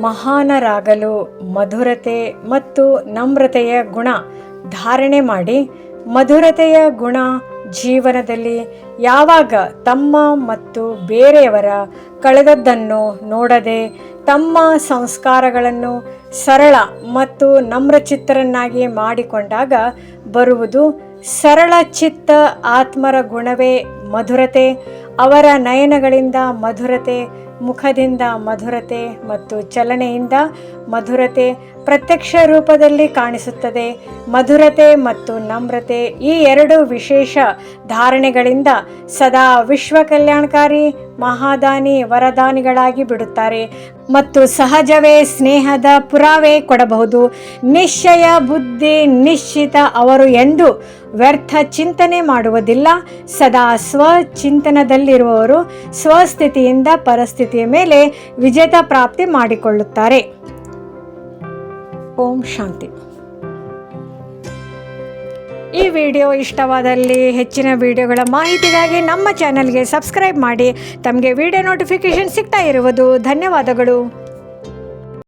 ಮಹಾನರಾಗಲು ಮಧುರತೆ ಮತ್ತು ನಮ್ರತೆಯ ಗುಣ ಧಾರಣೆ ಮಾಡಿ, ಮಧುರತೆಯ ಗುಣ ಜೀವನದಲ್ಲಿ ಯಾವಾಗ ತಮ್ಮ ಮತ್ತು ಬೇರೆಯವರ ಕಳೆದದ್ದನ್ನು ನೋಡದೆ ತಮ್ಮ ಸಂಸ್ಕಾರಗಳನ್ನು ಸರಳ ಮತ್ತು ನಮ್ರಚಿತ್ತರನ್ನಾಗಿ ಮಾಡಿಕೊಂಡಾಗ ಬರುವುದು. ಸರಳ ಚಿತ್ತ ಆತ್ಮರ ಗುಣವೇ ಮಧುರತೆ. ಅವರ ನಯನಗಳಿಂದ ಮಧುರತೆ, ಮುಖದಿಂದ ಮಧುರತೆ ಮತ್ತು ಚಲನೆಯಿಂದ ಮಧುರತೆ ಪ್ರತ್ಯಕ್ಷ ರೂಪದಲ್ಲಿ ಕಾಣಿಸುತ್ತದೆ. ಮಧುರತೆ ಮತ್ತು ನಮ್ರತೆ ಈ ಎರಡು ವಿಶೇಷ ಧಾರಣೆಗಳಿಂದ ಸದಾ ವಿಶ್ವ ಕಲ್ಯಾಣಕಾರಿ ಮಹಾದಾನಿ ವರದಾನಿಗಳಾಗಿ ಬಿಡುತ್ತಾರೆ ಮತ್ತು ಸಹಜವೇ ಸ್ನೇಹದ ಪುರಾವೆ ಕೊಡಬಹುದು. ನಿಶ್ಚಯ ಬುದ್ಧಿ ನಿಶ್ಚಿತ. ಅವರು ಎಂದು ವ್ಯರ್ಥ ಚಿಂತನೆ ಮಾಡುವುದಿಲ್ಲ. ಸದಾ ಸ್ವಚಿಂತನದಲ್ಲಿರುವವರು ಸ್ವಸ್ಥಿತಿಯಿಂದ ಪರಿಸ್ಥಿತಿಯ ಮೇಲೆ ವಿಜೇತ ಪ್ರಾಪ್ತಿ ಮಾಡಿಕೊಳ್ಳುತ್ತಾರೆ. ಓಂ ಶಾಂತಿ. ಈ ವಿಡಿಯೋ ಇಷ್ಟವಾದಲ್ಲಿ ಹೆಚ್ಚಿನ ವಿಡಿಯೋಗಳ ಮಾಹಿತಿಗಾಗಿ ನಮ್ಮ ಚಾನಲ್ಗೆ ಸಬ್ಸ್ಕ್ರೈಬ್ ಮಾಡಿ. ತಮಗೆ ವಿಡಿಯೋ ನೋಟಿಫಿಕೇಷನ್ ಸಿಗ್ತಾ ಇರುವುದು ಧನ್ಯವಾದಗಳು.